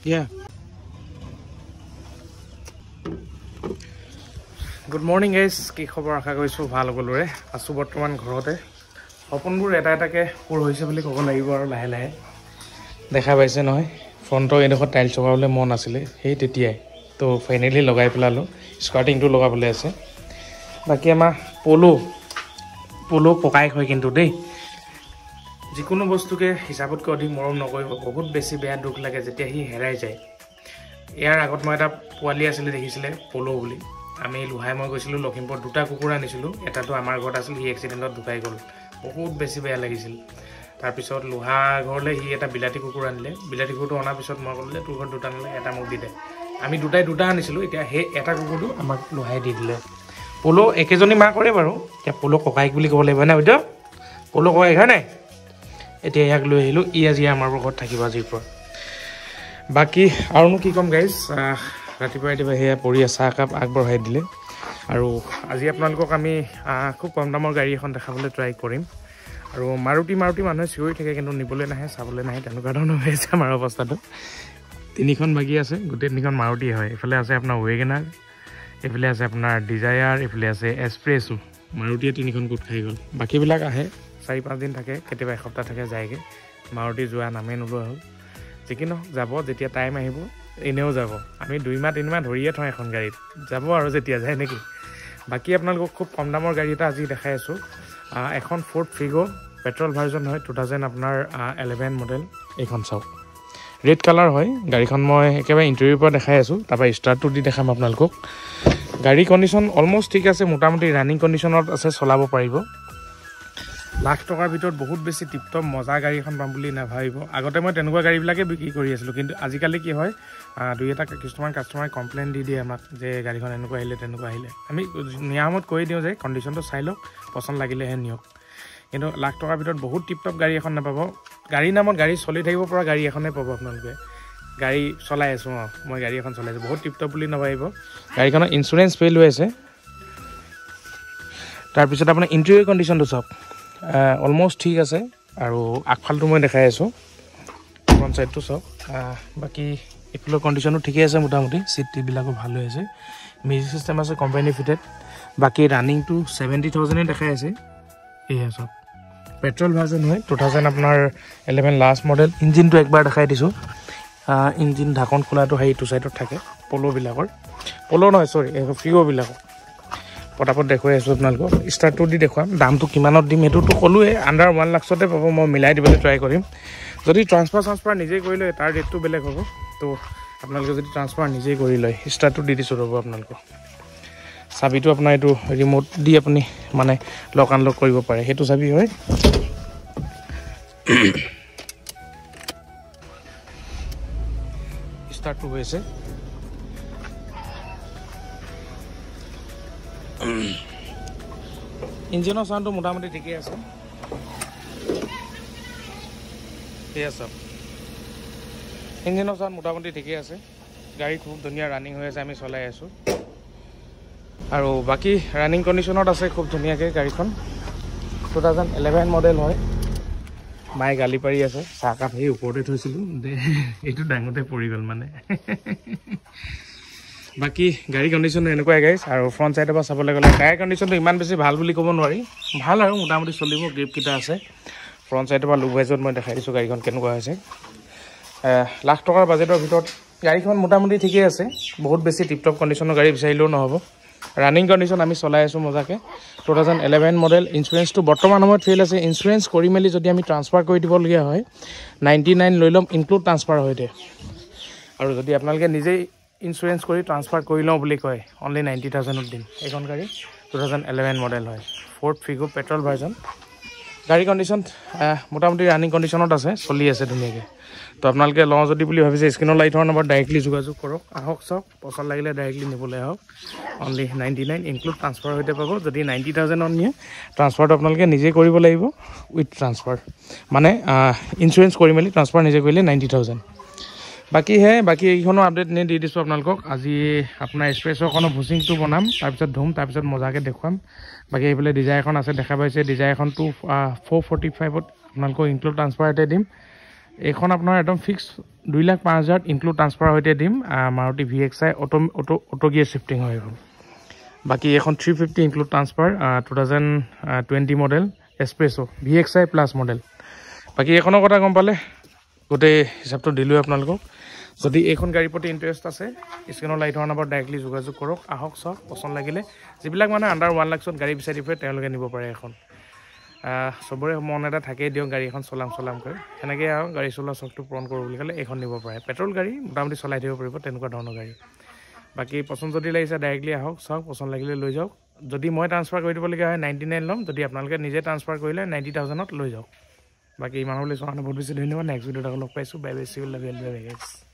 Yeah. Good morning guys. কি খবৰ আশা কৰিছো ভাল হ'বলৰে আছো বৰ্তমান ঘৰতে সপোনবোৰ এটা এটাকে পূৰ হৈছে বুলি ক'ব লাগিব আৰু লাহে লাহে দেখা পাইছে নহয় ফ্ৰণ্টৰ এডোখৰ টাইলছ লগাবলৈ মন আছিলে সেই তেতিয়াই তো ফাইনেলি লগাই পেলালো স্কাৰ্টিংটো লগাবলৈ আছে বাকি আমাৰ পলো পকাই হয় কিন্তু দেই যিকোনো বস্তুকে হিচাপতকৈ অধিক মৰম নকৰিব বহুত বেছি বেয়া দুখ লাগে যেতিয়া হি হেৰাই যায় ইয়াৰ আগত মই এটা পোৱালি আছিলে দেখিছিলে পলো বুলি আমি লুহাই মই গৈছিলো লখিমপুৰ দুটা কুকুৰ আনিছিলো এটাটো আমাৰ ঘৰত আছিল হি এক্সিডেন্টত ঢুকাই গ'ল বহুত বেছি বেয়া লাগিছিল তাৰ পিছত লুহা ঘৰলে হি এটা বিলাতি কুকুৰ আনিলে বিলাতি কুকুৰটো অনাৰ পিছত মই ক'লো যে তোৰ ঘৰত দুটা আনিলে এটা মোক দি দে আমি দুটা আনিছিলো এতিয়া হে এটা কুকুৰটো আমাক লুহাই দি দিলে পলো একেজনী মা কৰে বাৰু এতিয়া পলো ককাইক বুলি ক'ব লাগিব না বুঝছো পলো ককাইক হয় নাই এতিয়া ইয়াক লৈ আহিলো ই আজি আমাৰ ঘৰত থাকিব আজিৰ পৰা বাকি আৰুনো কি কম গাইজ ৰাতিপুৱা হেয়া পৰি চাহ কাপ আগবঢ়াই দিলে আৰু আজি আপোনালোকক আমি খুব কম দামৰ গাড়ী এখন দেখাবলৈ ট্ৰাই কৰিম আৰু মাৰুতি মানুহে চিঞৰি থাকে কিন্তু নিবলৈ নাহে চাবলৈ নাহে তেনেকুৱা ধৰণৰ হৈছে আমাৰ অৱস্থাটো তিনিখন বাগী আছে গোটেই তিনিখন মাৰুতি হয় এইফালে আছে আপোনাৰ ৱেগনাৰ এইফালে আছে আপোনাৰ ডিজায়াৰ এইফালে আছে এক্সপ্ৰেছো মাৰুতিয়ে তিনিখন গোট খাই গ'ল বাকীবিলাক আহে 4-5 দিন থাকে কেতিয়াবা এসপ্তাহ থাকে যায়গে মাৰুতি যোৱা নামে নোলোৱা হ'ল যিকিনো যাব যেতিয়া টাইম আহিব এনেও যাব আমি 2 মাহ 3 মাহ ধৰিয়ে থওঁ এখন গাড়ীত যাব আৰু যেতিয়া যায় নেকি বাকি আপোনালোকক খুব কম দামৰ গাড়ী এটা আজি দেখাই আছো এখন ফৰ্ড ফিগো পেট্ৰল ভাৰ্জন হয় 2000 আপোনাৰ 11 মডেল এইখন চাওক ৰেড কালাৰ হয় গাড়ীখন মই একেবাৰে ইন্টেৰিয়ৰ পৰা দেখাই আছো তাৰপৰা ষ্টাৰ্টটো দি দেখাম আপোনালোকক গাড়ী কণ্ডিশ্যন অলমোষ্ট ঠিক আছে মোটামুটি ৰানিং কণ্ডিশ্যনত আছে চলাব পাৰিব লাখ টকাৰ ভিতৰত বহুত বেছি টিপটপ মজা গাড়ী এখন পাম বুলি নাভাবিব আগতে মই তেনেকুৱা গাড়ীবিলাকে বিক্ৰী কৰি আছিলোঁ কিন্তু আজিকালি কি হয় দুই এটা কিছুমান কাষ্টমাৰে কমপ্লেইন দি দিয়ে আমাক যে গাড়ীখন এনেকুৱা আহিলে তেনেকুৱা আহিলে আমি নিয়মত কৈ দিওঁ যে কণ্ডিশ্যনটো চাই লওক পচন্দ লাগিলেহে নিয়ক কিন্তু লাখ টকাৰ ভিতৰত বহুত টিপটপ গাড়ী এখন নাপাব গাড়ী নামত গাড়ী চলি থাকিব পৰা গাড়ী এখনে পাব আপোনালোকে গাড়ী চলাই আছোঁ মই গাড়ী এখন চলাই আছোঁ বহুত টিপটপ বুলি নাভাবিব গাড়ীখনৰ ইঞ্চুৰেঞ্চ ফেইল হৈ আছে তাৰপিছত আপোনাৰ ইণ্টেৰিয়ৰ কণ্ডিশ্যনটো চাওক অলমোষ্ট ঠিক আছে আৰু আগফালটো মই দেখাই আছোঁ ফ্ৰণ্ট চাইডটো চাওক বাকী এইফালৰ কণ্ডিশ্যনো ঠিকে আছে মোটামুটি চিট টিবিলাকো ভাল হৈ আছে মিউজিক চিষ্টেম আছে কোম্পানী ফিটেড বাকী ৰানিংটো 70,000 দেখাই আছে এয়া চাওক পেট্ৰল ভাৰ্জন হয় 2000 আপোনাৰ 11 লাষ্ট মডেল ইঞ্জিনটো একবাৰ দেখাই দিছোঁ ইঞ্জিন ঢাকন খোলাটো সেই ইটো চাইডত থাকে পলো নহয় চৰি ফ্ৰিগোবিলাকৰ পটাপট দেখুৱাই আছোঁ আপোনালোকক ষ্টাৰ্টটো দি দেখুৱাম দামটো কিমানত দিম সেইটোতো ক'লোৱে আণ্ডাৰ 1 লাখতে পাব মই মিলাই দিবলৈ ট্ৰাই কৰিম যদি ট্ৰান্সফাৰ নিজেই কৰি লয় তাৰ ৰেটটো বেলেগ হ'ব তো আপোনালোকে যদি ট্ৰান্সফাৰ নিজেই কৰি লয় ষ্টাৰ্টটো দি দিছোঁ ৰ'ব আপোনালোকক চাবিটো আপোনাৰ এইটো ৰিম'ট দি আপুনি মানে লক আনলক কৰিব পাৰে সেইটো চাবি হয় ষ্টাৰ্টটো হৈছে ইঞ্জিনৰ চাউণ্ডটো মোটামুটি ঠিকেই আছে ঠিক আছে ইঞ্জিনৰ চাউণ্ড মোটামুটি ঠিকেই আছে গাড়ী খুব ধুনীয়া ৰানিং হৈ আছে আমি চলাই আছোঁ আৰু বাকী ৰানিং কণ্ডিশ্যনত আছে খুব ধুনীয়াকৈ গাড়ীখন 2011 মডেল হয় মায়ে গালি পাৰি আছে চাহকাপ সেই ওপৰতে থৈছিলোঁ এইটো ডাঙৰতে পৰি গ'ল মানে বাকি গাড়ী কণ্ডিশ্যন এনেকুৱাই গাইজ আৰু ফ্ৰণ্ট চাইডৰ পৰা চাবলৈ গ'লে টায়াৰ কণ্ডিশ্যনটো ইমান বেছি ভাল বুলি ক'ব নোৱাৰি ভাল আৰু মোটামুটি চলিব গ্ৰিপকেইটা আছে ফ্ৰণ্ট চাইডৰ পৰা লুভাইজত মই দেখাই দিছোঁ গাড়ীখন কেনেকুৱা হৈছে লাখ টকাৰ বাজেটৰ ভিতৰত গাড়ীখন মোটামুটি ঠিকেই আছে বহুত বেছি টিপটপ কণ্ডিশ্যনৰ গাড়ী বিচাৰিলেও নহ'ব ৰানিং কণ্ডিশ্যন আমি চলাই আছোঁ মজাকৈ 2011 মডেল ইঞ্চুৰেঞ্চটো বৰ্তমান সময়ত ফেইল আছে ইঞ্চুৰেঞ্চ কৰি মেলি যদি আমি ট্ৰান্সফাৰ কৰি দিবলগীয়া হয় 99 লৈ ল'ম ইনক্লুড ট্ৰান্সফাৰ হৈ দিয়ে আৰু যদি আপোনালোকে নিজেই ইঞ্চুৰেঞ্চ কৰি ট্ৰান্সফাৰ কৰি লওঁ বুলি কয় অনলি 90,000ত দিম এইখন গাড়ী 2011 মডেল হয় ফৰ্ড ফিগো পেট্ৰল ভাৰ্জন গাড়ী কণ্ডিশ্যন মোটামুটি ৰানিং কণ্ডিশ্যনত আছে চলি আছে ধুনীয়াকৈ তো আপোনালোকে লওঁ যদি বুলি ভাবিছে স্ক্ৰীনৰ লাইটৰ নম্বৰ ডাইৰেক্টলি যোগাযোগ কৰক আহক চাওক পচন্দ লাগিলে ডাইৰেক্টলি নিবলৈ আহক অনলি 99 ইনক্লুড ট্ৰান্সফাৰ হৈতে পাব যদি 90,000ত নিয়ে ট্ৰান্সফাৰটো আপোনালোকে নিজে কৰিব লাগিব উইথ ট্ৰান্সফাৰ মানে ইঞ্চুৰেঞ্চ কৰি মেলি ট্ৰান্সফাৰ নিজে কৰিলে 90,000 বাকি এইখনো আপডেট নে দি দিছোঁ আপোনালোকক আজি আপোনাৰ এক্সপ্ৰেছৰখনৰ ভুচিংটো বনাম তাৰপিছত ধুম তাৰপিছত মজাকৈ দেখুৱাম বাকি এইফালে ডিজায়াৰ এখন আছে দেখা পাইছে ডিজায়াৰখনটো 445ত আপোনালোকক ইনক্লুড ট্ৰান্সফাৰ এটা দিম এইখন আপোনাৰ একদম ফিক্স 2,05,000 ইনক্লুড ট্ৰান্সফাৰ সৈতে দিম Maruti VXI auto gear shifting হয় এখন বাকি এখন 350 include transfer 2020 model S-Presso VXI plus model বাকি এখনৰ কথা গম পালে গোটেই হিচাপটো দিলো আপোনালোকক যদি এইখন গাড়ীৰ প্ৰতি ইন্টাৰেষ্ট আছে স্ক্ৰিনৰ লাইট হোৱা নম্বৰ ডাইৰেক্টলি যোগাযোগ কৰক আহক চাওক পছন্দ লাগিলে যিবিলাক মানে আন্ডাৰ 1 লাখত গাড়ী বিচাৰি ফুৰে তেওঁলোকে নিব পাৰে এখন সবৰে মন এটা থাকেই দিয়ক গাড়ী এখন চলাম কৰি এনেকৈ আৰু গাড়ী চলোৱা চখটো পূৰণ কৰোঁ বুলি ক'লে এইখন নিব পাৰে পেট্ৰল গাড়ী মোটামুটি চলাই থাকিব পাৰিব তেনেকুৱা ধৰণৰ গাড়ী বাকি পছন্দ যদি লাগিছে ডাইৰেক্টলি আহক চাওক পছন্দ লাগিলে লৈ যাওক যদি মই ট্ৰান্সফাৰ কৰি দিবলগীয়া হয় 99 ল'ম যদি আপোনালোকে নিজে ট্ৰান্সফাৰ কৰিলে 90,000ত লৈ যাওক বাকি ইমান বুলি চোৱা বহুত বেছি ধন্যবাদ নেক্সট ভিডিঅ'ত লগ পাইছোঁ bye bye C will love you গাইছ